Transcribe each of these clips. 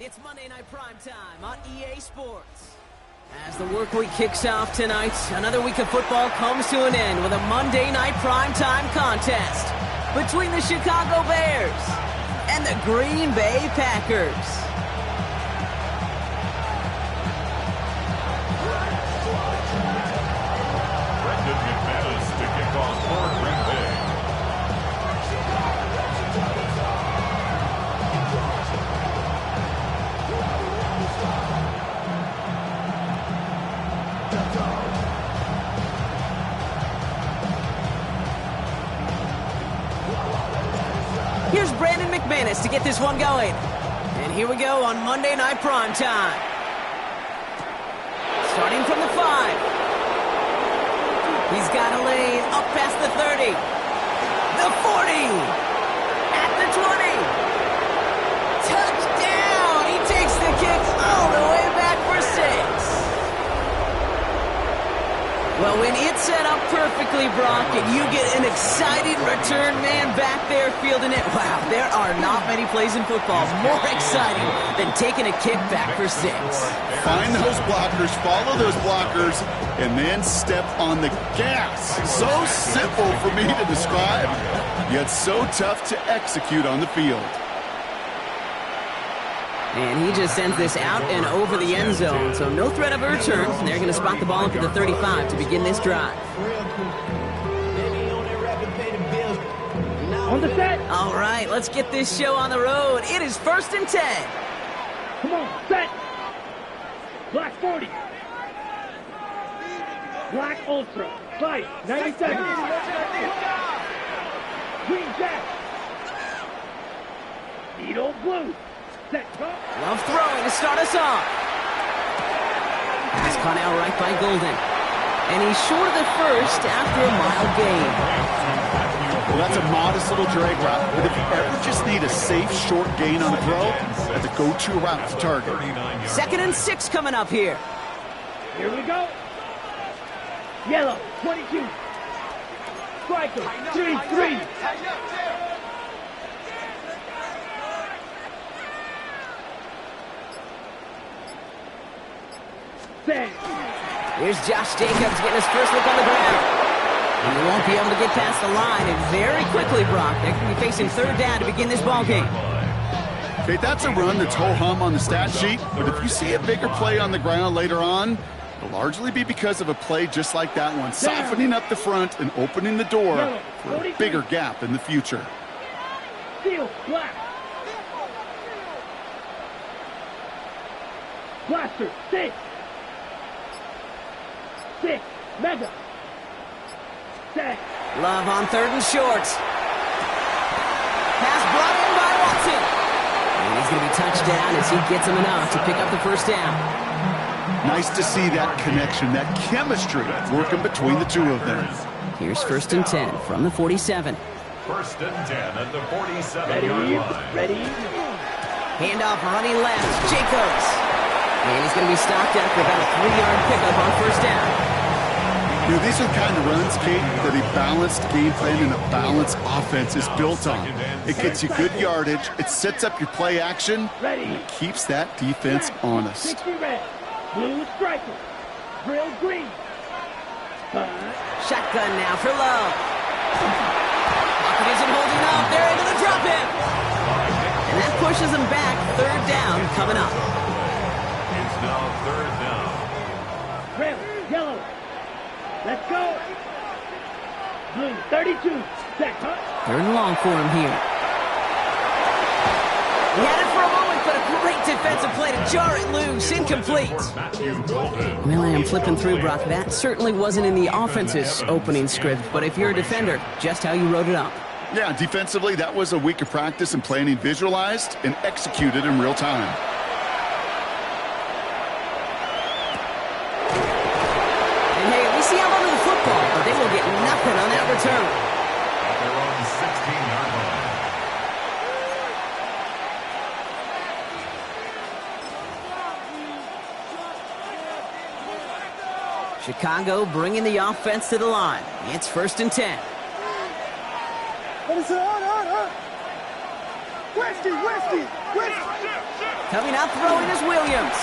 It's Monday Night Primetime on EA Sports. As the work week kicks off tonight, another week of football comes to an end with a Monday Night Primetime contest between the Chicago Bears and the Green Bay Packers. To kick off for Green Bay. Here's Brandon McManus to get this one going. And here we go on Monday Night Primetime. Starting from the 5. He's got a lane up past the 30. The 40. At the 20. Touchdown! He takes the kick all the way back for 6. Well, when it's set up perfectly, Brock, and you get an exciting return man back there fielding it, wow, there are not many plays in football more exciting than taking a kick back for 6. Find those blockers, follow those blockers, and then step on the gas. So simple for me to describe, yet so tough to execute on the field. And he just sends this out and over the end zone, so no threat of a return. They're going to spot the ball up at the 35 to begin this drive. On the set. All right, let's get this show on the road. It is 1st and 10. Come on, set. Black 40. Black Ultra. Fight. 97. Green Jack. Needle Blue. Set. Love throwing to start us off. Pass caught out right by Golden. And he's short of the first after a mild gain. Well, that's a modest little drag route, but if you ever just need a safe, short gain on the throw, that's a go-to route to target. 2nd and 6 coming up here. Here we go. Yellow, 22. Striker, 3-3. Set. Here's Josh Jacobs getting his first look on the ground. And he won't be able to get past the line. And very quickly, Brock, they're going to be facing 3rd down to begin this ball game. Okay, that's a run that's ho-hum on the stat sheet, but if you see a bigger play on the ground later on, it'll largely be because of a play just like that one, softening up the front and opening the door for a bigger gap in the future. Steel, black. Blaster, 6. 6, Mega. Set. Love on 3rd and short. Pass brought in by Watson. And he's going to be touched down as he gets him enough to pick up the 1st down. Nice to see that connection, that chemistry working between the two of them. Here's 1st and 10 from the 47. 1st and 10 at the 47-yard line. Ready. Handoff running left. Jacobs. And he's going to be stopped after about a 3-yard pickup on 1st down. You know, these are the kind of runs, Kate, that a balanced game plan and a balanced offense is built on. It gets you good yardage, it sets up your play action, and it keeps that defense honest. 60 red. Blue striker. Drill green. Shotgun now for Love. Lockett isn't holding up. They're able to drop him. And that pushes him back. 3rd down coming up. It's now 3rd down. Red, yellow. Let's go. Blue, 32. Set. 3rd and long for him here. He had it for a moment, but a great defensive play to jar it loose. Incomplete. Well, I am flipping through, Brock. That certainly wasn't in the offense's opening script, but if you're a defender, just how you wrote it up. Yeah, defensively, that was a week of practice and planning visualized and executed in real time. And hey, we see how long of the football, but they will get nothing on that return. At their own 16-yard line. Chicago bringing the offense to the line. It's 1st and 10. Coming out throwing is Williams.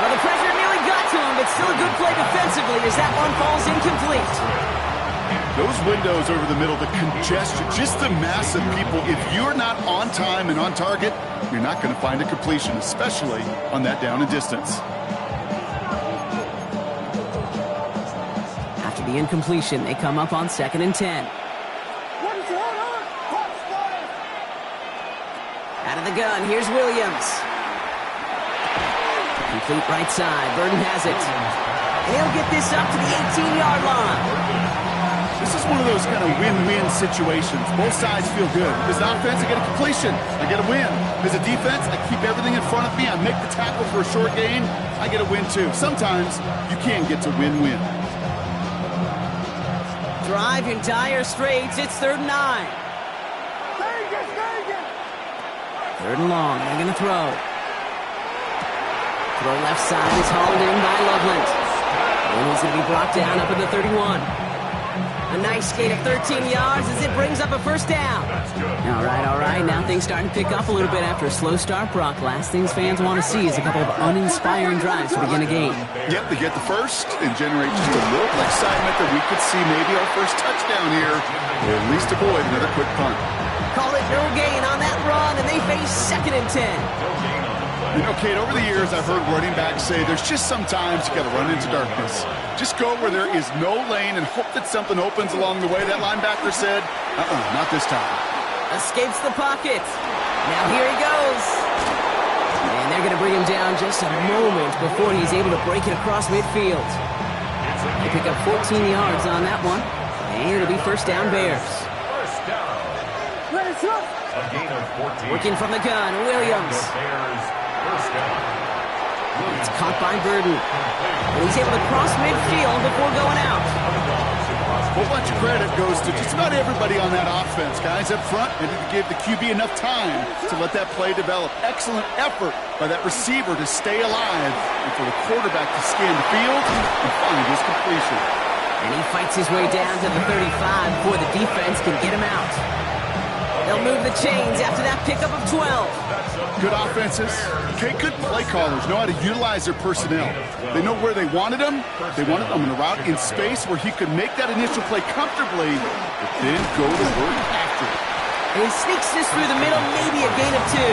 Well, the pressure nearly got to him, but still a good play defensively as that one falls incomplete. Those windows over the middle, the congestion, just the mass of people. If you're not on time and on target, you're not going to find a completion, especially on that down and distance. After the incompletion, they come up on 2nd and 10. Out of the gun, here's Williams. Complete right side, Burden has it. And he'll get this up to the 18-yard line. This is one of those kind of win-win situations. Both sides feel good. As an offense, I get a completion. I get a win. As a defense, I keep everything in front of me. I make the tackle for a short gain. I get a win, too. Sometimes you can get to win-win. Drive in dire straits. It's 3rd and 9. 3rd and long. They're going to throw. Throw left side is hauled in by Loveland. And he's going to be brought down up at the 31. A nice skate of 13 yards as it brings up a 1st down. All right. Now things starting to pick up a little bit after a slow start, Brock. Last things fans want to see is a couple of uninspiring drives to begin a game. Yep, they get the first and generate just a little excitement that we could see maybe our first touchdown here, or at least avoid another quick punt. Call it no gain on that run, and they face 2nd and 10. You know, Kate, over the years, I've heard running backs say there's just sometimes you got to run into darkness. Just go where there is no lane and hope that something opens along the way. That linebacker said, not this time. Escapes the pocket. Now here he goes. And they're going to bring him down just a moment before he's able to break it across midfield. They pick up 14 yards on that one. And it'll be 1st down Bears. A gain of 14. Working from the gun, Williams. It's caught by Burden. And he's able to cross midfield before going out. A whole bunch of credit goes to just about everybody on that offense. Guys up front, they didn't give the QB enough time to let that play develop. Excellent effort by that receiver to stay alive and for the quarterback to scan the field and find his completion. And he fights his way down to the 35 before the defense can get him out. They'll move the chains after that pickup of 12. Good offenses. Okay, good play callers know how to utilize their personnel. They know where they wanted them. They wanted them in a route in space where he could make that initial play comfortably, but then go to work after it. And he sneaks this through the middle, maybe a gain of 2.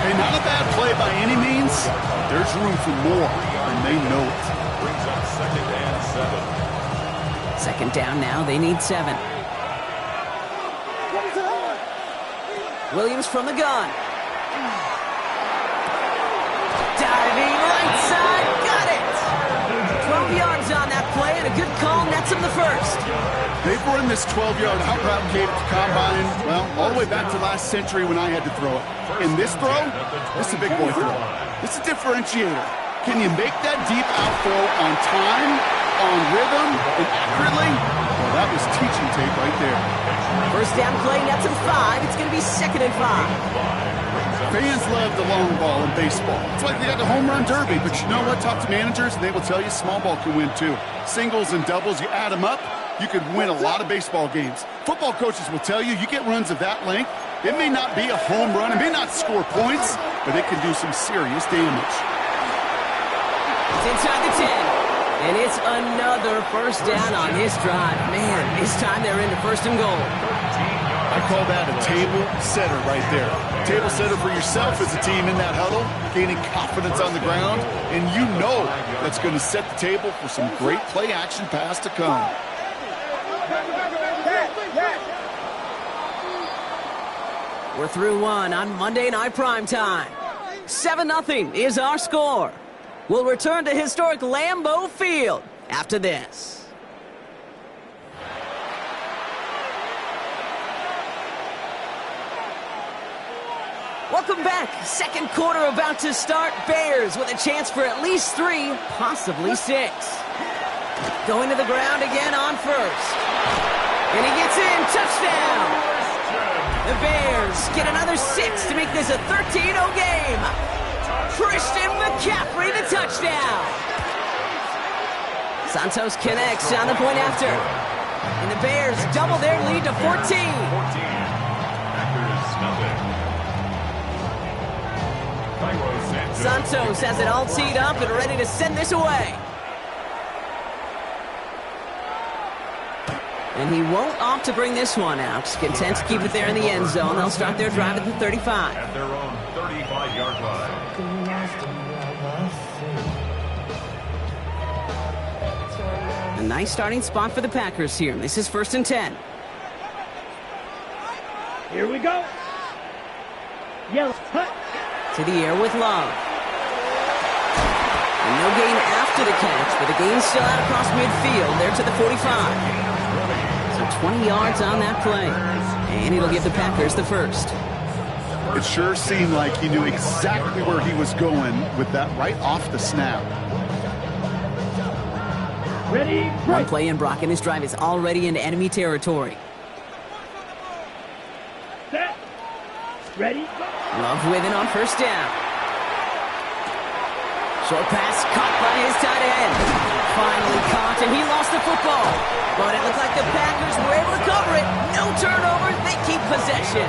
Hey, not a bad play by any means. There's room for more, and they know it. Brings up 2nd and 7. 2nd down now, they need 7. Williams from the gun. Diving right side, got it! 12 yards on that play, and a good call nets him the 1st. They've run this 12-yard out route, Kate, at the combine, well, all the way back to last century when I had to throw it. In this throw, this is a big boy throw. This is a differentiator. Can you make that deep out throw on time, on rhythm, and accurately? Well, that was teaching tape right there. 1st down play, nets him 5. It's going to be 2nd and 5. Fans love the long ball in baseball. It's like they got the home run derby, but you know what? Talk to managers, and they will tell you small ball can win too. Singles and doubles, you add them up, you could win a lot of baseball games. Football coaches will tell you get runs of that length. It may not be a home run, it may not score points, but it can do some serious damage. It's inside the 10. And it's another 1st down on this drive. Man, this time they're into 1st and goal. I call that a table setter right there. Table setter for yourself as a team in that huddle, gaining confidence on the ground, and you know that's going to set the table for some great play action pass to come. We're through one on Monday Night Primetime. 7-0 is our score. We'll return to historic Lambeau Field after this. Welcome back. 2nd quarter about to start. Bears with a chance for at least 3, possibly 6. Going to the ground again on 1st. And he gets in. Touchdown. The Bears get another 6 to make this a 13-0 game. Christian McCaffrey, the touchdown. Santos connects on the point after. And the Bears double their lead to 14. Packers nothing. Santos has it all teed up and ready to send this away. And he won't opt to bring this one out. Content to keep it there in the end zone. They'll start their drive at the 35. At their own 35-yard line. A nice starting spot for the Packers here. This is 1st and 10. Here we go. Yellow. Hut. To the air with Love. And no gain after the catch, but the gain's still out across midfield. There to the 45. So 20 yards on that play. And it'll give the Packers the first. It sure seemed like he knew exactly where he was going with that right off the snap. Ready, One play in, Brock, and his drive is already into enemy territory. set, ready, Love with it on 1st down. Short pass caught by his tight end. Finally caught, and he lost the football. But it looked like the Packers were able to cover it. No turnover. They keep possession.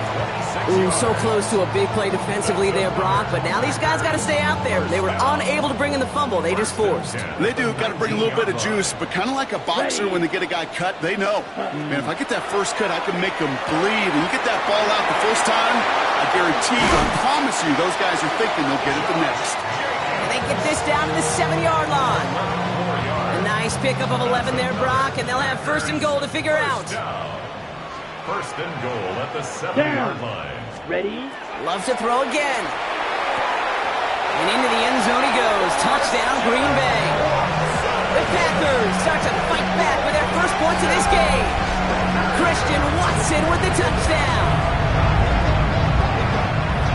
Ooh, so close to a big play defensively there, Brock. But now these guys got to stay out there. They were unable to bring in the fumble. They just forced. They do. Got to bring a little bit of juice, but kind of like a boxer when they get a guy cut, they know. Man, if I get that first cut, I can make them bleed. And you get that ball out the first time, I guarantee you, I promise you, those guys are thinking they'll get it the next. And they get this down to the 7-yard line. A nice pickup of 11 there, Brock, and they'll have 1st and goal to figure out. 1st and goal at the 7-yard line. ready, Loves to throw again. And into the end zone he goes. Touchdown, Green Bay. The Packers start to fight back with their first points of this game. Christian Watson with the touchdown.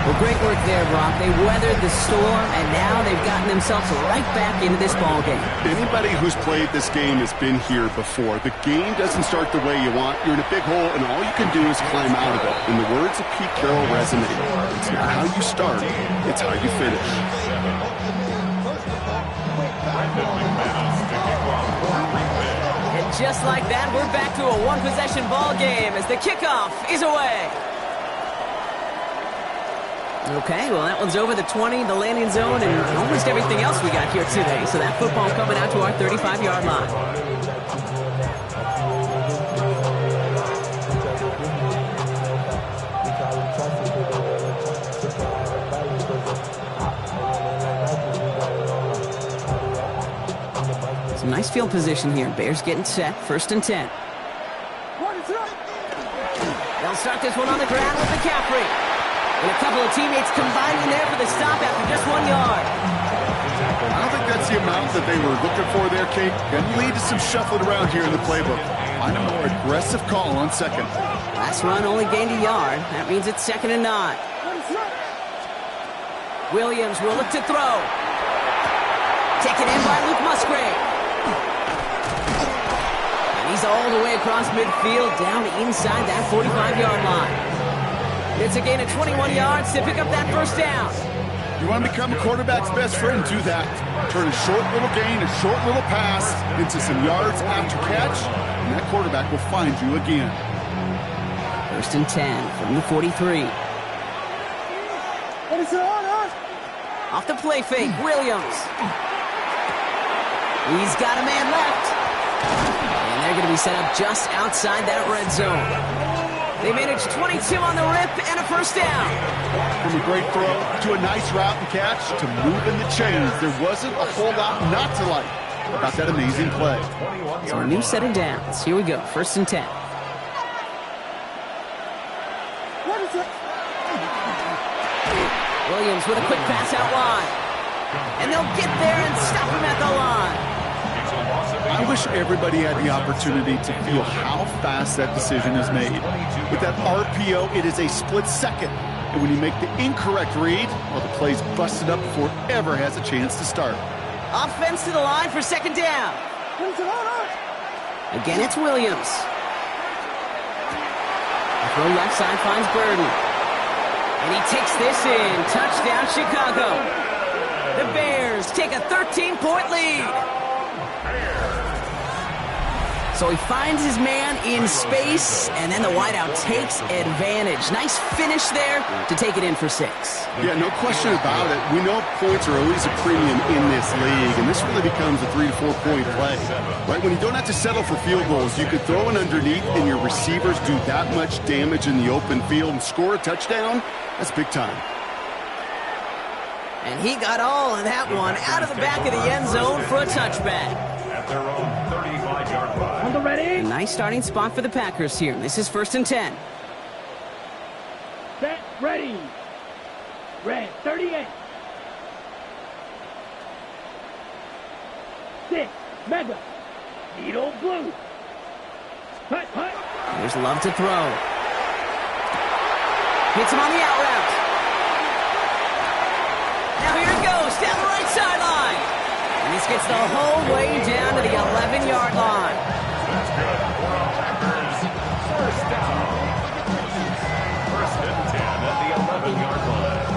Well, great work there, Brock. They weathered the storm, and now they've gotten themselves right back into this ball game. Anybody who's played this game has been here before. The game doesn't start the way you want. You're in a big hole, and all you can do is climb out of it. In the words of Pete Carroll resonate, it's not how you start, it's how you finish. And just like that, we're back to a one-possession ball game as the kickoff is away. Okay, well, that one's over the 20, the landing zone, and almost everything else we got here today. So that football coming out to our 35-yard line. Some nice field position here. Bears getting set, 1st and 10. They'll start this one on the ground with McCaffrey. And a couple of teammates combining there for the stop after just 1 yard. I don't think that's the amount that they were looking for there, Kate. Going to lead to some shuffling around here in the playbook. Find a more aggressive call on 2nd. Last run only gained a yard. That means it's 2nd and 9. Williams will look to throw. Taken in by Luke Musgrave. And he's all the way across midfield down inside that 45-yard line. It's a gain of 21 yards to pick up that 1st down. You want to become a quarterback's best friend, do that. Turn a short little gain, a short little pass into some yards after catch, and that quarterback will find you again. 1st and 10 from the 43. Off the play fake, Williams. He's got a man left. And they're going to be set up just outside that red zone. They managed 22 on the rip and a 1st down. From a great throw to a nice route and catch to moving the chains, there wasn't a whole lot not to like about that amazing play. So a new set of downs. Here we go, 1st and 10. Williams with a quick pass out wide. And they'll get there and stop him at the line. I wish everybody had the opportunity to feel how fast that decision is made. With that RPO, it is a split second. And when you make the incorrect read, well, the play's busted up before it ever has a chance to start. Offense to the line for 2nd down. Again, it's Williams. The throw left side finds Burden. And he takes this in. Touchdown, Chicago. The Bears take a 13-point lead. So he finds his man in space, and then the wideout takes advantage. Nice finish there to take it in for 6. Yeah, no question about it. We know points are always a premium in this league, and this really becomes a 3 to 4 point play. Right, when you don't have to settle for field goals, you could throw it underneath, and your receivers do that much damage in the open field and score a touchdown. That's big time. And he got all of that one out of the back of the end zone for a touchback. At their own 35-yard line. On the ready. A nice starting spot for the Packers here. This is 1st and 10. Set, ready. Red, 38. 6, mega. Needle blue. Hut, hut. There's Love to throw. Hits him on the out route. Now here it goes, down the right sideline. And this gets the whole way down to the 11-yard line. That's good. For Packers, first down. 1st and 10 at the 11-yard line.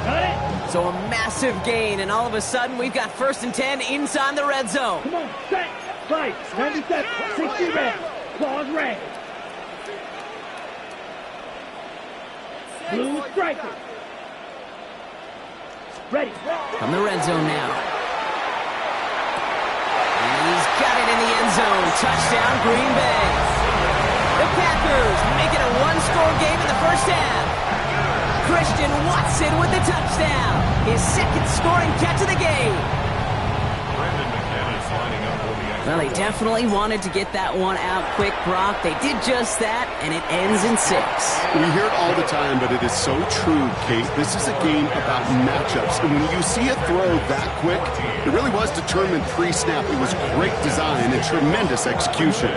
Got it. So a massive gain, and all of a sudden we've got 1st and 10 inside the red zone. Come on, set. Fight. 97, 60 red. Claws red. Blue striker. Ready. From the red zone now. And he's got it in the end zone. Touchdown, Green Bay. The Packers make it a one-score game in the first half. Christian Watson with the touchdown. His 2nd scoring catch of the game. Brandon McManus lining up for the extra. Well, they definitely wanted to get that one out quick, Brock. They did just that, and it ends in 6. We hear it all the time, but it is so true, Kate. This is a game about matchups. And when you see a throw that quick, it really was determined pre-snap. It was great design and tremendous execution.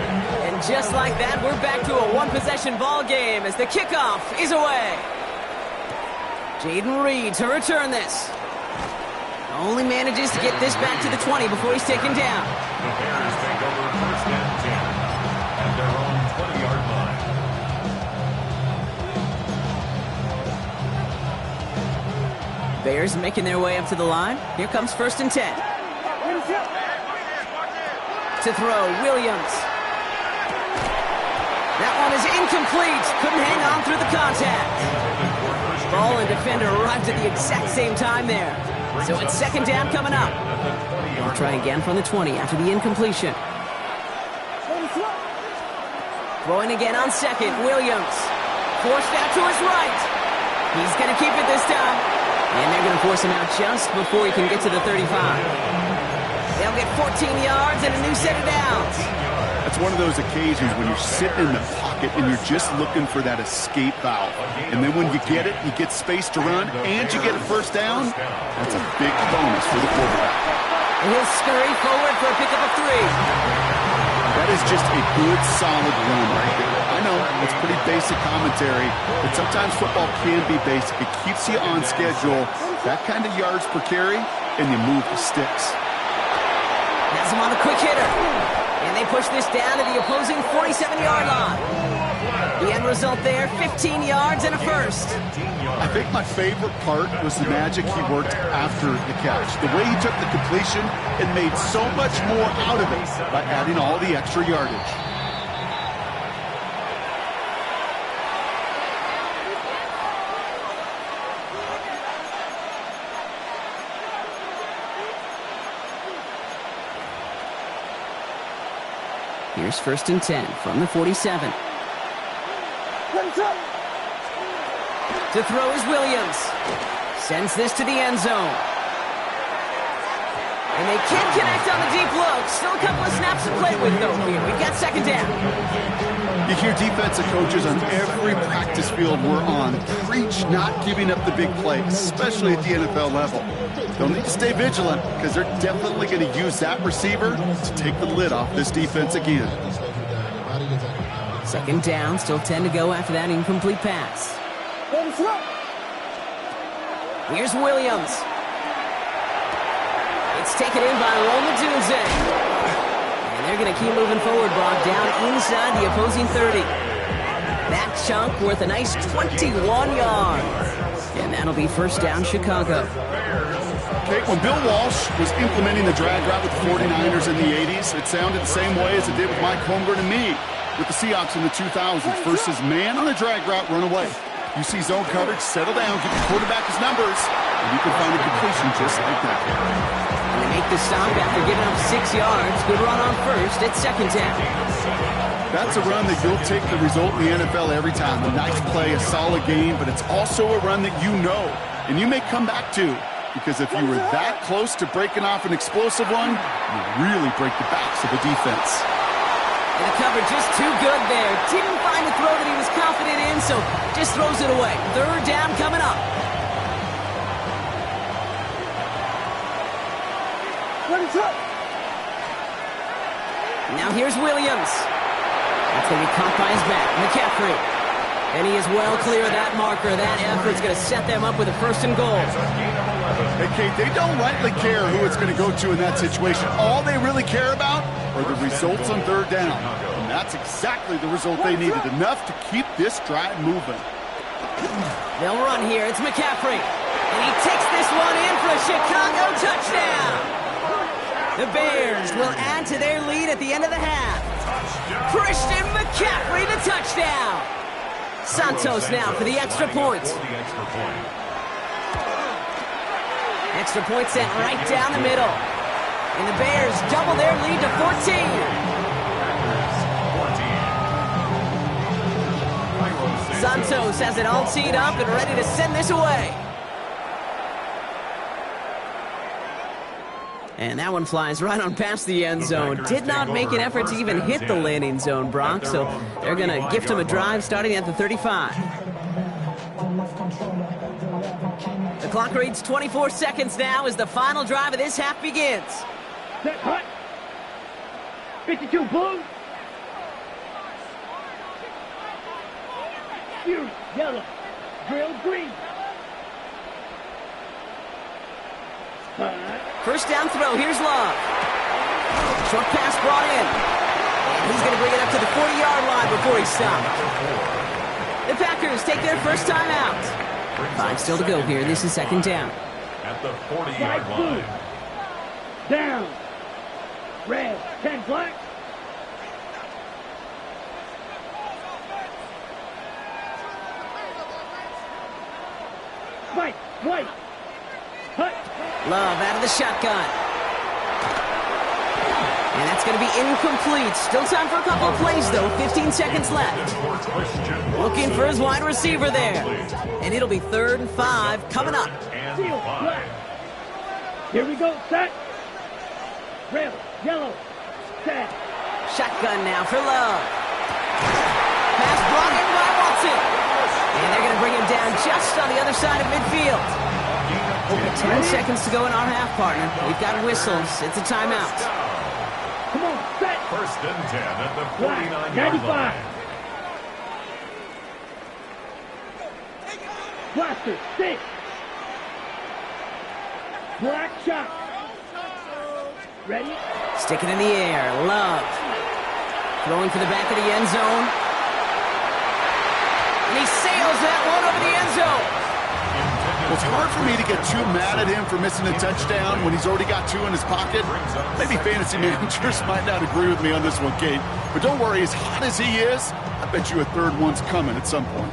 And just like that, we're back to a one-possession ball game as the kickoff is away. Jaden Reed to return this. Only manages to get this back to the 20 before he's taken down. The Bears take over 1st and 10 at their own 20-yard line. Bears making their way up to the line. Here comes 1st and 10. To throw, Williams. That one is incomplete. Couldn't hang on through the contact. Ball and defender arrived at the exact same time there. So it's 2nd down coming up. We'll try again from the 20 after the incompletion. Throwing again on 2nd, Williams. Forced out to his right. He's going to keep it this time. And they're going to force him out just before he can get to the 35. They'll get 14 yards and a new set of downs. That's one of those occasions when you're sitting in the pocket and you're just looking for that escape valve. And then when you get it, you get space to run, and you get a 1st down. That's a big bonus for the quarterback. And he'll scurry forward for a pickup of 3. That is just a good, solid run right there. I know, it's pretty basic commentary, but sometimes football can be basic. It keeps you on schedule, that kind of yards per carry, and you move the sticks. Has him on the quick hitter. And they push this down to the opposing 47-yard line. The end result there, 15 yards and a 1st. I think my favorite part was the magic he worked after the catch. The way he took the completion and made so much more out of it by adding all the extra yardage. Here's 1st and 10 from the 47. To throw is Williams. Sends this to the end zone. And they can't connect on the deep look. Still a couple of snaps to play with, though, here. We've got 2nd down. You hear defensive coaches on every practice field we're on preach not giving up the big play, especially at the NFL level. They'll need to stay vigilant because they're definitely going to use that receiver to take the lid off this defense again. 2nd down, still 10 to go after that incomplete pass. Here's Williams. It's taken in by Roma Dunze. And they're going to keep moving forward, Brock, down inside the opposing 30. That chunk worth a nice 21 yards. And that'll be 1st down, Chicago. Kate, when Bill Walsh was implementing the drag route with the 49ers in the 80s, it sounded the same way as it did with Mike Holmgren and me with the Seahawks in the 2000s. Versus man on the drag route, run away. You see zone coverage, settle down, give your quarterback his numbers, and you can find a completion just like that. And they make the stop after giving up 6 yards. Good run on first at second down. That's a run that you'll take the result in the NFL every time. A nice play, a solid game, but it's also a run that you know, and you may come back to, because if you were that close to breaking off an explosive one, you really break the backs of the defense. And the cover just too good there. Didn't find the throw that he was confident in, so just throws it away. Third down coming up. Now here's Williams. That's going to be caught by his back. McCaffrey. And he is well clear of that marker. That effort's going to set them up with a first and goal. Hey, Kate, they don't rightly care who it's going to go to in that situation. All they really care about are the results on third down. And that's exactly the result they needed. Enough to keep this drive moving. They'll run here. It's McCaffrey. And he takes this one in for a Chicago touchdown. The Bears will add to their lead at the end of the half. Christian McCaffrey, the touchdown. Santos now for the extra point. Extra point sent right down the middle. And the Bears double their lead to 14. Santos has it all teed up and ready to send this away. And that one flies right on past the end zone. Did not make an effort to even hit the landing zone, Brock. So they're going to gift him a drive starting at the 35. The clock reads 24 seconds now as the final drive of this half begins. Set, cut. 52 blue. Fury, yellow. Drill, green. First down throw. Here's Love. Short pass brought in. And he's going to bring it up to the 40-yard line before he's stopped. The Packers take their first time out. 5 still to go here. This is second down. At the 40-yard line. Down. Red. 10 black. White. White. Hut. Love out of the shotgun. And that's going to be incomplete. Still time for a couple of plays, though. 15 seconds left. Looking for his wide receiver there. And it'll be 3rd and 5 coming up. Here we go. Set. Red. Yellow. Set. Shotgun now for Love. Pass brought in by Watson. And they're going to bring him down just on the other side of midfield. 10 seconds to go in our half, partner. We've got whistles. It's a timeout. Come on, set. 1st and 10 at the 49-yard line. Blaster, 6. Black shot. Ready? Stick it in the air. Love. Throwing for the back of the end zone. And he sails that one over the end zone. Well, it's hard for me to get too mad at him for missing a touchdown when he's already got 2 in his pocket. Maybe fantasy managers might not agree with me on this one, Kate. But don't worry, as hot as he is, I bet you a 3rd one's coming at some point.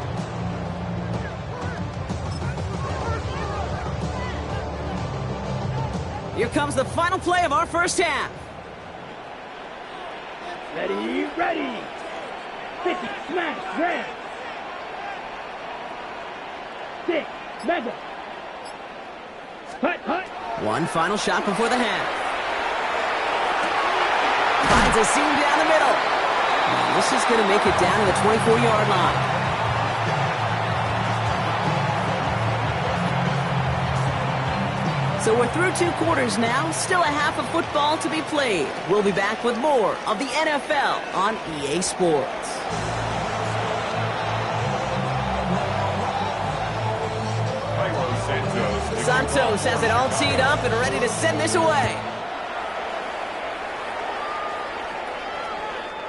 Here comes the final play of our first half. Ready, ready. 50, smash, red. 6, mega. Hut, hut. One final shot before the half. Finds a seam down the middle. And this is going to make it down to the 24-yard line. So we're through 2 quarters now. Still a half of football to be played. We'll be back with more of the NFL on EA Sports. Santos has it all teed up and ready to send this away.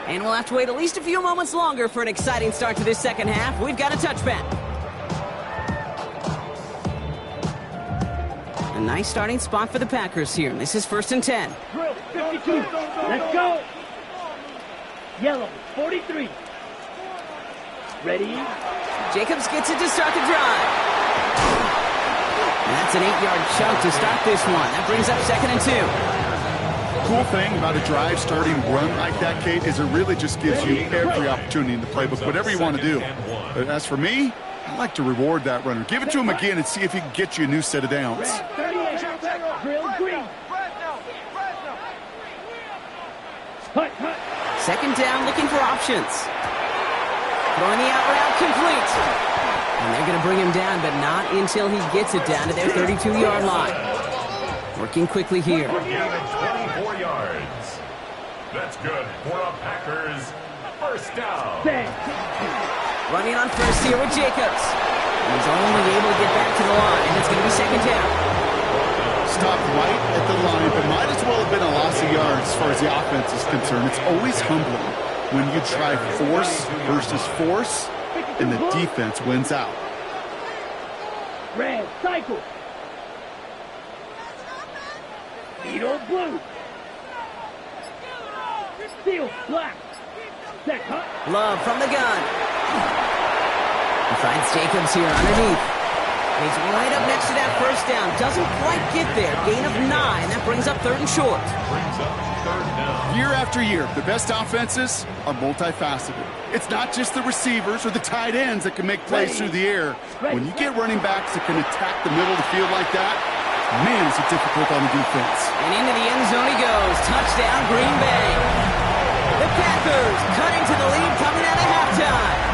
And we'll have to wait at least a few moments longer for an exciting start to this second half. We've got a touchback. A nice starting spot for the Packers here. This is 1st and 10. Drill 52. Let's go. Yellow 43. Ready? Jacobs gets it to start the drive. And that's an 8-yard chunk to start this one. That brings up 2nd and 2. Cool thing about a drive starting run like that, Kate, is it really just gives you every opportunity in the playbook, whatever you want to do. But as for me, I like to reward that runner. Give it to him again and see if he can get you a new set of downs. 38. Drill green. Hut. 2nd down, looking for options. Throwing the out route complete. And they're going to bring him down, but not until he gets it down to their 32-yard line. Working quickly here. 24 yards. That's good for a Packers 1st down. Running on first here with Jacobs. He's only able to get back to the line, and it's going to be 2nd down. Stopped right at the line, but might as well have been a loss of yards as far as the offense is concerned. It's always humbling when you try force versus force, and the defense wins out. Red, cycle. Beetle, blue. Steel, black. Set, hut. Love from the gun. He finds Jacobs here underneath. And he's right up next to that 1st down. Doesn't quite get there. Gain of 9. That brings up 3rd and short. Year after year, the best offenses are multifaceted. It's not just the receivers or the tight ends that can make plays through the air. When you get running backs that can attack the middle of the field like that, man, is it difficult on the defense. And into the end zone he goes. Touchdown, Green Bay. The Packers cutting to the lead coming out of halftime.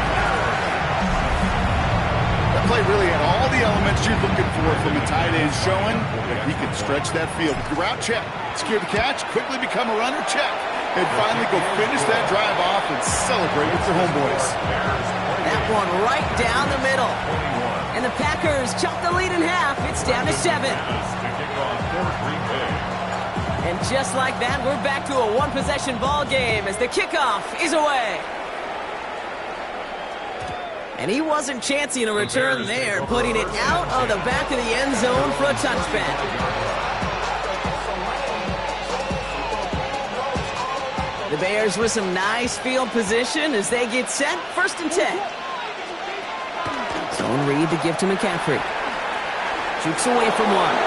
That play really had all the elements you're looking for from a tight end, showing that he can stretch that field. With the route check, secure the catch, quickly become a runner, check, and finally go finish that drive off and celebrate with your homeboys. That one right down the middle. And the Packers chop the lead in half. It's down to 7. And just like that, we're back to a one-possession ball game as the kickoff is away. And he wasn't chancing a return there, putting it out of the back of the end zone for a touchback. The Bears with some nice field position as they get set. 1st and 10. Zone read to give to McCaffrey. Jukes away from one.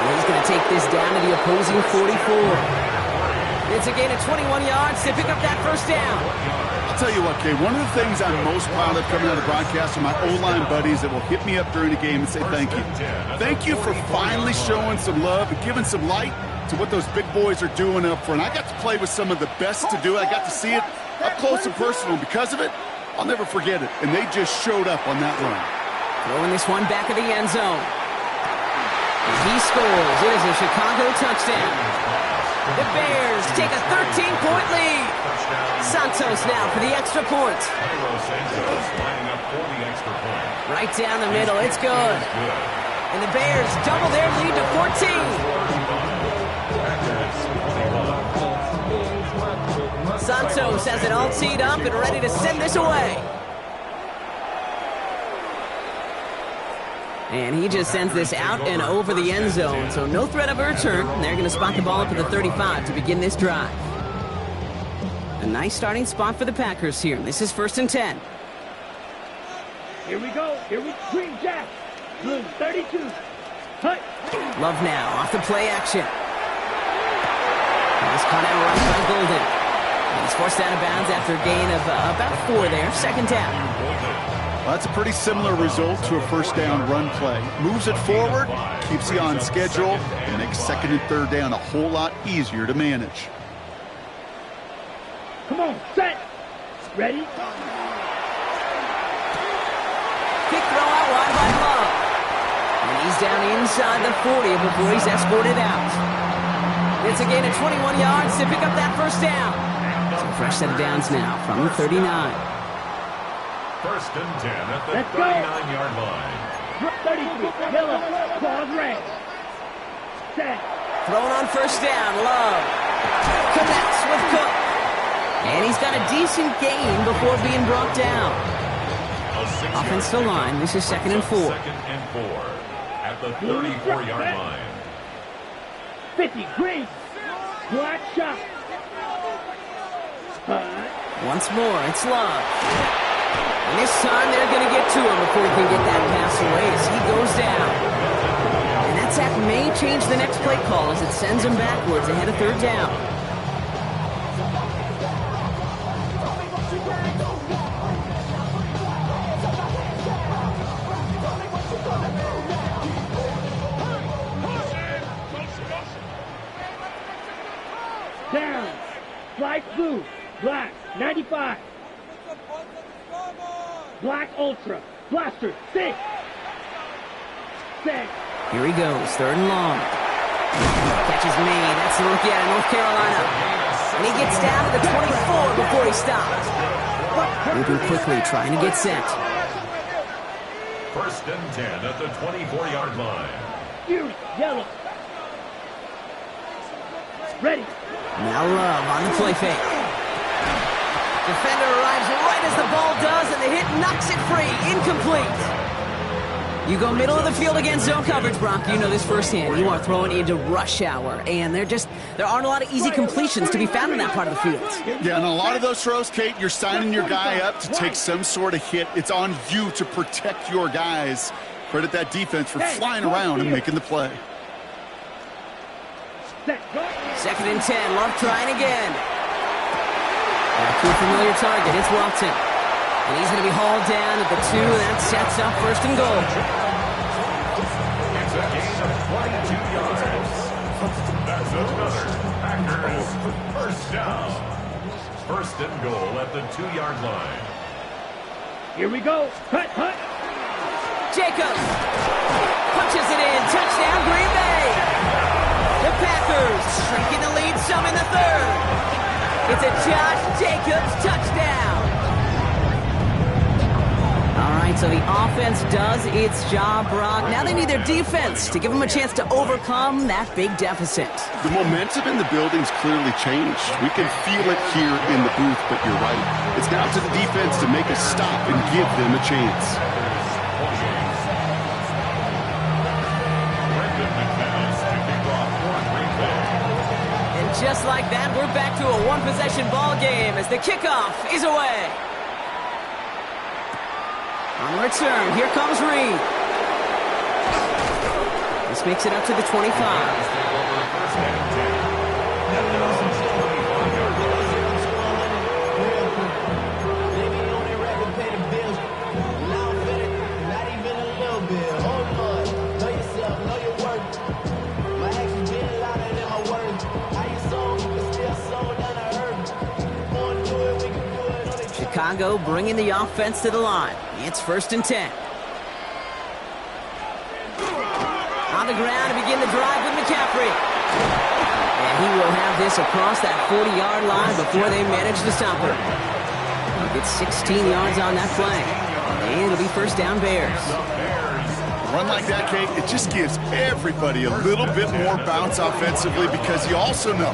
And he's going to take this down to the opposing 44. It's a gain of 21 yards to pick up that 1st down. I'll tell you what, Kay, one of the things I'm most proud of coming out of the broadcast are my O-line buddies that will hit me up during the game and say thank you. Thank you for finally showing some love and giving some light to what those big boys are doing up front. I got to play with some of the best to do it. I got to see it up close and personal. Because of it, I'll never forget it. And they just showed up on that run. Throwing this one back of the end zone. And he scores. It is a Chicago touchdown. The Bears take a 13-point lead. Santos now for the extra point. Right down the middle. It's good. And the Bears double their lead to 14. Santos has it all teed up and ready to send this away. And he just sends this out and over the end zone, so no threat of a return. They're going to spot the ball up at the 35 to begin this drive. A nice starting spot for the Packers here. This is 1st and 10. Here we go. Green Jack. Blue 32. Hut. Love now off the play action. Nice caught out right by Golden. And he's forced out of bounds after a gain of about 4 there. 2nd down. Well, that's a pretty similar result to a 1st down run play. Moves it forward, keeps you on schedule, and makes 2nd and 3rd down a whole lot easier to manage. Come on, set. Ready? Kick throw out wide by Love. And he's down inside the 40 before he's escorted out. It's a gain of 21 yards to pick up that 1st down. So a fresh set of downs now from the 39. 1st and 10 at the 39-yard line. 33, yellow, claws red. Set. Thrown on 1st down, Love. Connects with Cook. And he's got a decent gain before being brought down. Offensive line, this is 2nd and 4. 2nd and 4 at the 34-yard line. 50, green. Black shot. Once more, it's Love. And this time they're going to get to him before he can get that pass away as he goes down. And that sack may change the next play call as it sends him backwards ahead of third down. Down. Light blue. Black. 95. Black Ultra. Blaster. 6. 6. Here he goes, third and long. Catch is made. That's the rookie out of North Carolina. And he gets down to the 24 before he stops. Moving quickly, trying to get set. First and 10 at the 24-yard line. Fury. Yellow. Ready. Now Love on the play fake. Defender arrives right as the ball does, and the hit knocks it free. Incomplete. You go middle of the field against zone coverage, Brock. You know this firsthand. You are throwing into rush hour, and there aren't a lot of easy completions to be found in that part of the field. Yeah, and a lot of those throws, Kate, you're signing your guy up to take some sort of hit. It's on you to protect your guys. Credit that defense for flying around and making the play. Second and 10, Love trying again. Back to a familiar target, it's Watson. And he's going to be hauled down at the 2, and that sets up first and goal. It's a gain of 22 yards. That's another Packers first down. First and goal at the 2-yard line. Here we go. Hut, hut. Jacobs punches it in. Touchdown, Green Bay. The Packers shrinking the lead some in the third. It's a Josh Jacobs touchdown. All right, so the offense does its job, Brock. Now they need their defense to give them a chance to overcome that big deficit. The momentum in the building's clearly changed. We can feel it here in the booth, but you're right. It's now to the defense to make a stop and give them a chance. Just like that, we're back to a one-possession ball game as the kickoff is away. On the return, here comes Reed. This makes it up to the 25. Chicago bringing the offense to the line. It's first and 10. On the ground to begin the drive with McCaffrey. And he will have this across that 40-yard line before they manage to stop him. He'll get 16 yards on that play. And it'll be first down Bears. A run like that, Kate, it just gives everybody a little bit more bounce offensively because you also know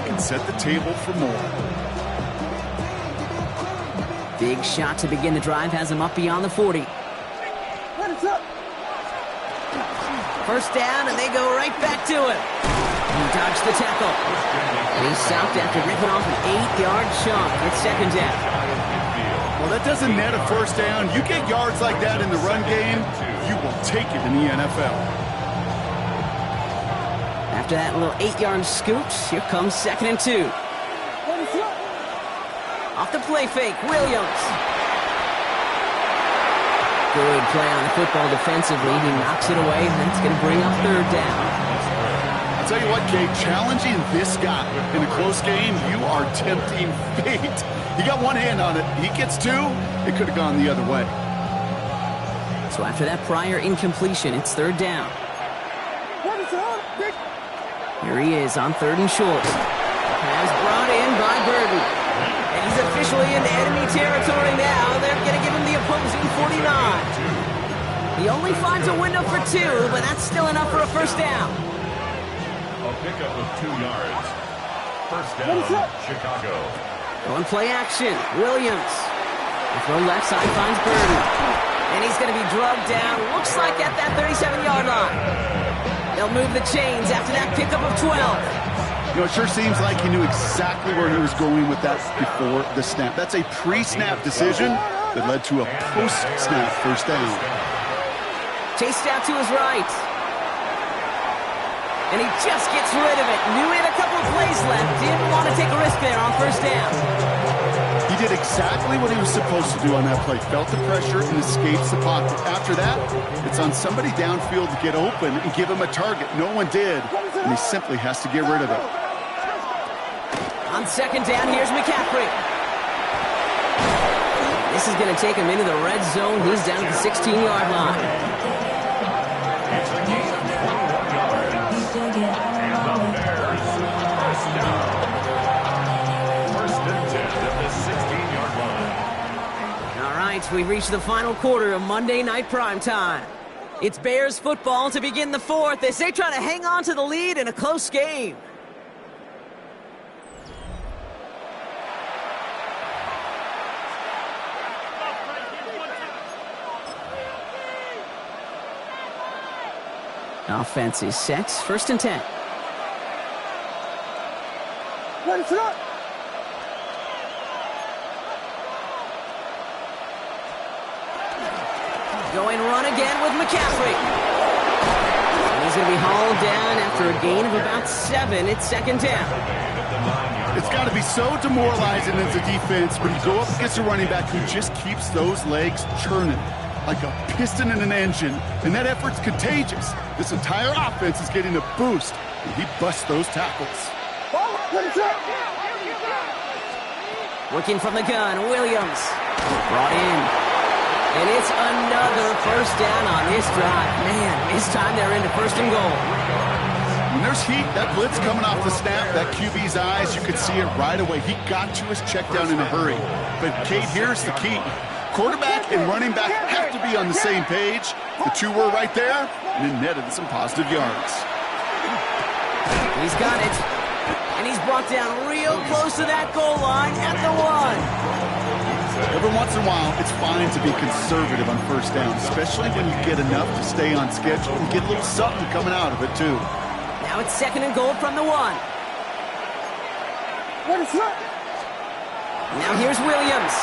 it can set the table for more. Big shot to begin the drive has him up beyond the 40. First down, and they go right back to it. He dodged the tackle. And he's stopped after ripping off an 8-yard chunk. It's second down. Well, that doesn't net a first down. You get yards like that in the run game, you will take it in the NFL. After that little 8-yard scoot, here comes second and 2. Off the play fake, Williams. Good play on the football defensively. He knocks it away, and that's going to bring up third down. I'll tell you what, Kate, challenging this guy in a close game, you are tempting fate. He got one hand on it. He gets two, it could have gone the other way. So after that prior incompletion, it's third down. Here he is on third and short. Pass brought in by Burton. And he's officially into enemy territory now. They're going to give him the opposing 49. He only finds a window for 2, but that's still enough for a first down. A pickup of 2 yards. First down, Chicago. Going play action. Williams. The throw left side finds Burton. And he's going to be drugged down, looks like at that 37-yard line. They'll move the chains after that pickup of 12. You know, it sure seems like he knew exactly where he was going with that before the snap. That's a pre-snap decision that led to a post-snap first down. Chased out to his right. And he just gets rid of it. Knew he had a couple of plays left. Didn't want to take a risk there on first down. He did exactly what he was supposed to do on that play. Felt the pressure and escapes the pocket. After that, it's on somebody downfield to get open and give him a target. No one did, and he simply has to get rid of it. On second down, here's McCaffrey. This is going to take him into the red zone. He's down at the 16-yard line. It's a gain of 21 yards. And the Bears first down. First and 10 at the 16-yard line. All right, we've reached the final quarter of Monday Night Primetime. It's Bears football to begin the fourth as they try to hang on to the lead in a close game. Offense is set. First and 10. Ready, set up. Going run again with McCaffrey. And he's going to be hauled down after a gain of about 7. It's second down. It's got to be so demoralizing as a defense when you go up against a running back who just keeps those legs churning like a piston in an engine, and that effort's contagious. This entire offense is getting a boost, and he busts those tackles. Working from the gun, Williams. Brought in. And it's another first down on this drive. Man, this time they're into first and goal. When there's heat, that blitz coming off the snap, that QB's eyes, you could see it right away. He got to his check down in a hurry. But, Kate, here's the key. Quarterback and running back have to be on the same page. The two were right there, and it netted some positive yards. He's got it. And he's brought down real close to that goal line at the 1. Every once in a while, it's fine to be conservative on first down, especially when you get enough to stay on schedule and get a little something coming out of it, too. Now it's second and goal from the 1. Now here's Williams.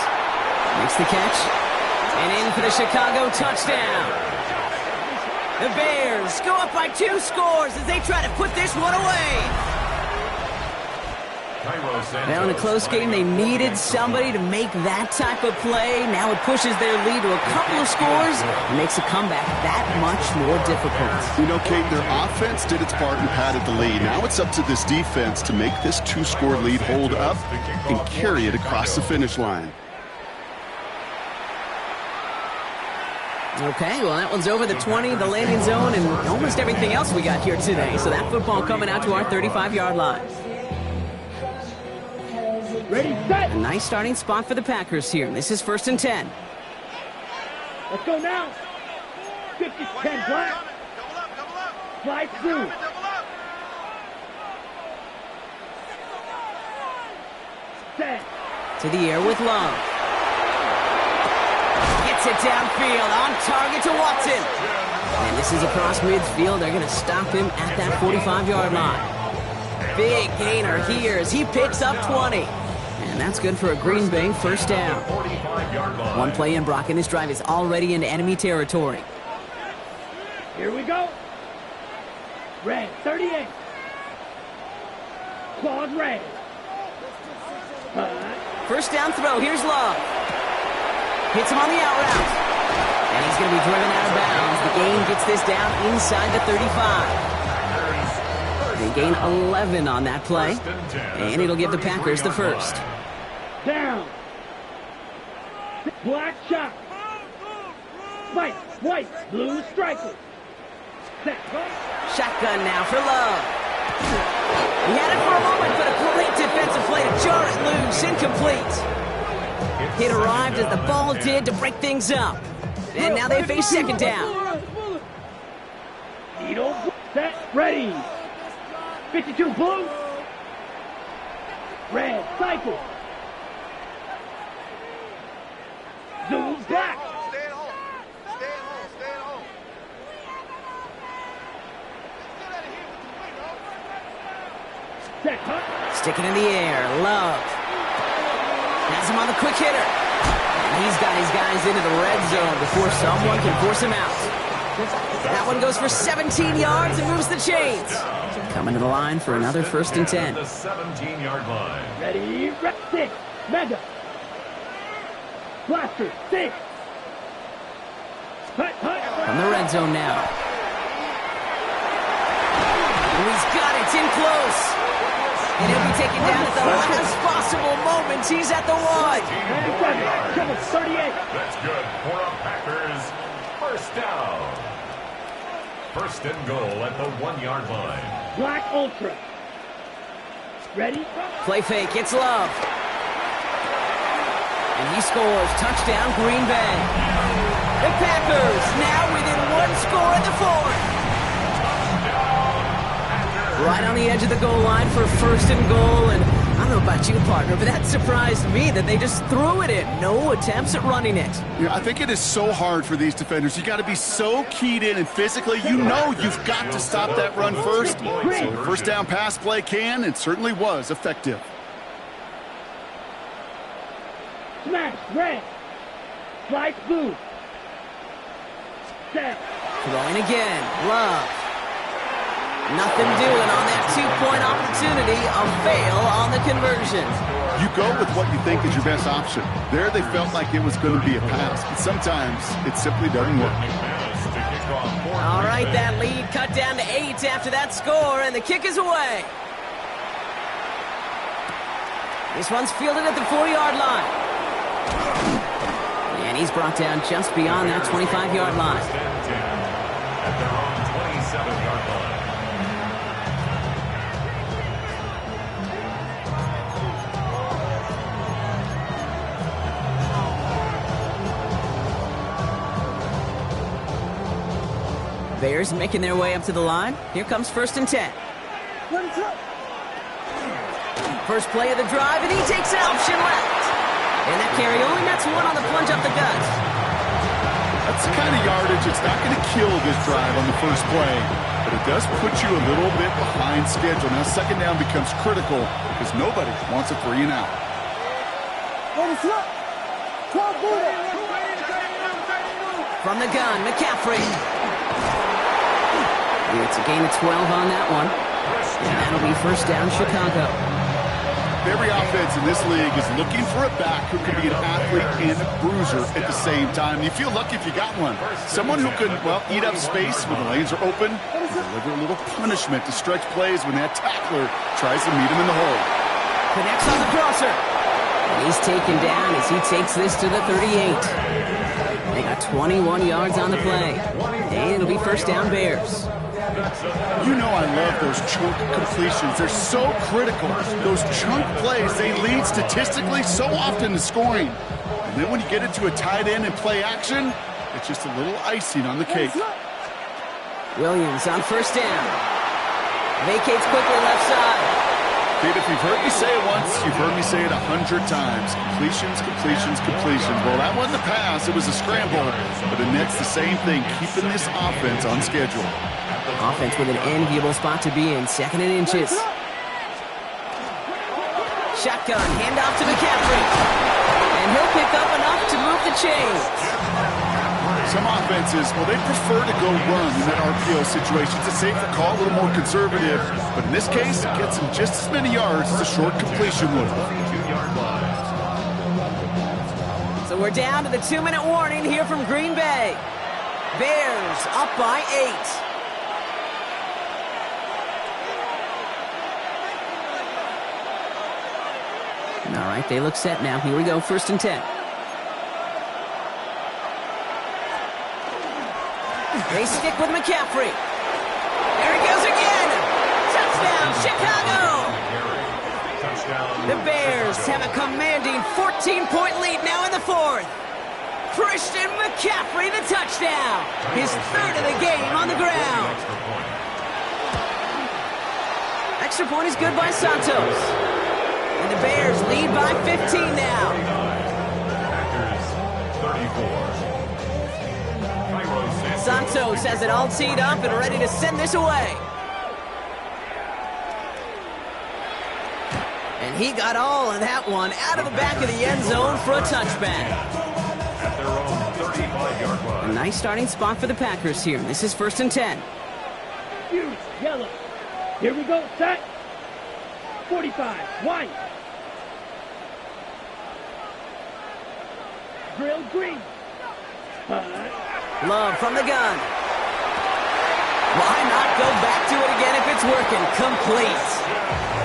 Makes the catch. And in for the Chicago touchdown. The Bears go up by 2 scores as they try to put this one away. Now in a close game, they needed somebody to make that type of play. Now it pushes their lead to a couple of scores and makes a comeback that much more difficult. You know, Kate, their offense did its part and padded the lead. Now it's up to this defense to make this 2-score lead hold up and carry it across the finish line. Okay, well, that one's over the 20, the landing zone, and almost everything else we got here today. So that football coming out to our 35-yard line. Ready, set. A nice starting spot for the Packers here. This is first and 10. Let's go now. 50-10 black. Slide through. Set. To the air with Love. Gets it downfield, on target to Watson. And this is across midfield. They're going to stop him at that 45-yard line. Big gainer here as he picks up 20. And that's good for a Green Bay first down. One play in, Brock, and this drive is already into enemy territory. Here we go. Red, 38. Claude Red. First down throw, here's Love. Hits him on the out route. And he's going to be driven out of bounds. The gain gets this down inside the 35. They gain 11 on that play. And it'll give the Packers the first. Down. Black shot. White, white, blue striker. Set. Shotgun now for Love. He had it for a moment, but a great defensive play to jar it loose. Incomplete. It arrived as the ball did to break things up. And now they face second down. Needle, set, ready. 52 blue. Red, cycle. Zoom black. Set, huh? Stick it in the air. Love. Has him on the quick hitter. And he's got his guys into the red zone before someone can force him out. That one goes for 17 yards and moves the chains. Coming to the line for another 1st and 10. The 17-yard line. Ready, rep, 6. Mega. Blaster, 6. Hut, hut. From the red zone now. Oh, he's got it. It's in close. And he'll be taken down at the last possible moment. He's at the 1. 97, 38. That's good for a Packers 1st down. 1st and goal at the 1-yard line. Black Ultra. Ready? Play fake. It's Love. And he scores. Touchdown, Green Bay. The Packers now within 1 score in the 4th. Right on the edge of the goal line for 1st and goal. And I don't know about you, partner, but that surprised me that they just threw it in. No attempts at running it. Yeah, I think it is so hard for these defenders. You got to be so keyed in, and physically, you know you've got to stop that run first. So the 1st down pass play can and certainly was effective. Smash, red. Slice, blue. Set. Throwing again. Love. Nothing doing on that 2-point opportunity. A fail on the conversion. You go with what you think is your best option. There they felt like it was going to be a pass, but sometimes it simply doesn't work. All right, that lead cut down to 8 after that score, and the kick is away. This one's fielded at the 4-yard line. And he's brought down just beyond that 25-yard line. At their own 27-yard line. Bears making their way up to the line. Here comes 1st and 10. First play of the drive, and he takes an option left. And that carry only nets 1 on the plunge up the gut. That's the kind of yardage it's not going to kill this drive on the first play, but it does put you a little bit behind schedule. Now 2nd down becomes critical because nobody wants a 3 and out. From the gun, McCaffrey. It's a gain of 12 on that one. And that'll be 1st down, Chicago. Every offense in this league is looking for a back who can be an athlete and a bruiser at the same time. You feel lucky if you got one. Someone who can, well, eat up space when the lanes are open and deliver a little punishment to stretch plays when that tackler tries to meet him in the hole. Connects on the crosser. And he's taken down as he takes this to the 38. They got 21 yards on the play. And it'll be 1st down, Bears. You know I love those chunk completions. They're so critical. Those chunk plays, they lead statistically so often to scoring. And then when you get into a tight end and play action, it's just a little icing on the cake. Williams on 1st down. Vacates quickly left side. Kid, if you've heard me say it once, you've heard me say it 100 times. Completions, completions, completions. Well, that wasn't a pass. It was a scramble. But it nets the same thing, keeping this offense on schedule. Offense with an enviable spot to be in. 2nd and inches. Shotgun, handoff to McCaffrey. And he'll pick up enough to move the chains. Some offenses, well, they prefer to go run in that RPO situation. It's a safer call, a little more conservative. But in this case, it gets them just as many yards as a short completion would. So we're down to the 2-minute warning here from Green Bay. Bears up by 8. All right, they look set now. Here we go, 1st and 10. They stick with McCaffrey. There he goes again. Touchdown, Chicago. The Bears have a commanding 14-point lead now in the 4th. Christian McCaffrey, the touchdown. His 3rd of the game on the ground. Extra point is good by Santos. And the Bears lead by 15 now. Packers 34. Santos has it all teed up and ready to send this away. And he got all of that one out of the back of the end zone for a touchback. At their own 35-yard line. A nice starting spot for the Packers here. This is 1st and 10. Huge, yellow. Here we go, set. 45, white. Drill green. Love from the gun. Why not go back to it again if it's working? Complete.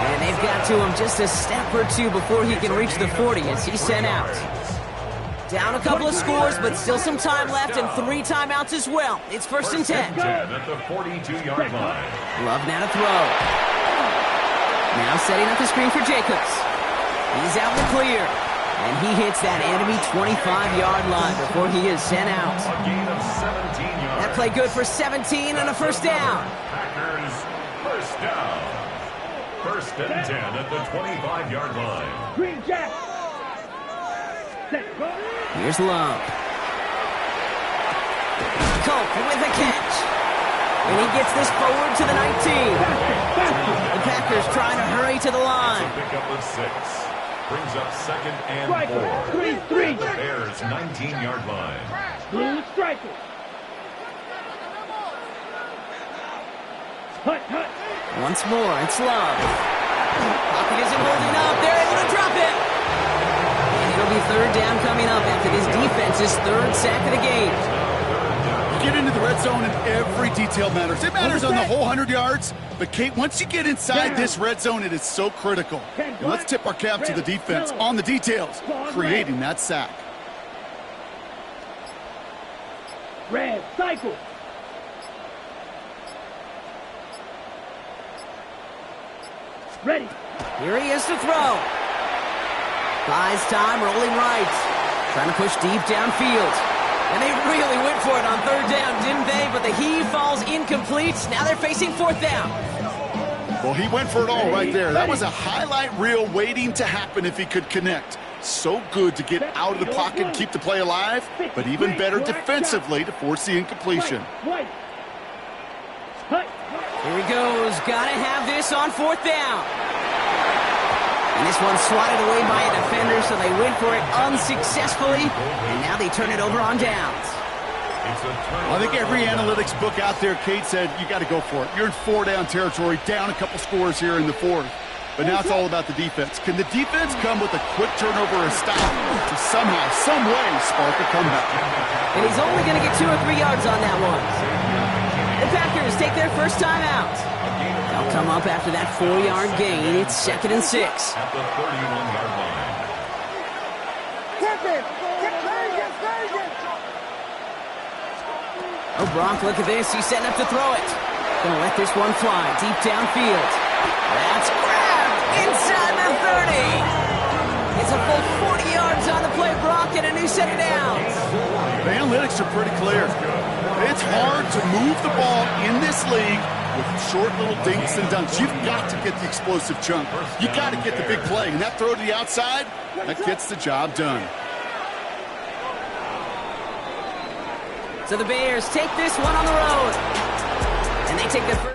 And they've got to him just a step or two before he can reach the 40 as he's sent out. Down a couple of scores, but still some time left and 3 timeouts as well. It's 1st and 10. At the 42-yard line. Love now to throw. Now setting up the screen for Jacobs. He's out in the clear. And he hits that enemy 25-yard line before he is sent out. A gain of 17 yards. That play good for 17 and a first down. Packers first down. 1st and 10 at the 25-yard line. Green jack. Set, go. Here's Love. Colt with the catch. And he gets this forward to the 19. The Packers trying to hurry to the line. Pick up of 6. Brings up 2nd and 4. 3. The Bears 19-yard line. Blue striker. Hut. Once more, it's Love. Pocket isn't holding up. They're able to drop it. And it'll be 3rd down coming up after this defense's 3rd sack of the game. You get into the red zone and every detail matters. It matters on the whole 100 yards. But, Kate, once you get inside this red zone, it is so critical. And let's tip our cap to the defense on the details, creating that sack. Red cycle. Ready. Here he is to throw. Buys time, rolling right. Trying to push deep downfield. And they really went for it on 3rd down, didn't they? But the heave falls incomplete. Now they're facing 4th down. Well, he went for it all right there. That was a highlight reel waiting to happen if he could connect. So good to get out of the pocket and keep the play alive, but even better defensively to force the incompletion. Here he goes. Gotta have this on 4th down. And this one's swatted away by a defender, so they went for it unsuccessfully. And now they turn it over on downs. I think every analytics book out there, Kate, said you got to go for it. You're in 4-down territory, down a couple scores here in the 4th. But now it's all about the defense. Can the defense come with a quick turnover or a stop to somehow, some way, spark a comeback? And he's only going to get 2 or 3 yards on that one. The Packers take their first time out. They'll come up after that 4-yard gain. It's 2nd and 6. At the 31-yard line. Oh, Bronk, look at this. He's setting up to throw it. Gonna let this one fly deep downfield. That's grabbed inside the 30. It's a full 40 yards on the play, Bronk, and a new set of downs. The analytics are pretty clear. It's hard to move the ball in this league with short little dinks and dunks. You've got to get the explosive chunk. You got to get the big play. And that throw to the outside, that gets the job done. So the Bears take this one on the road. And they take their first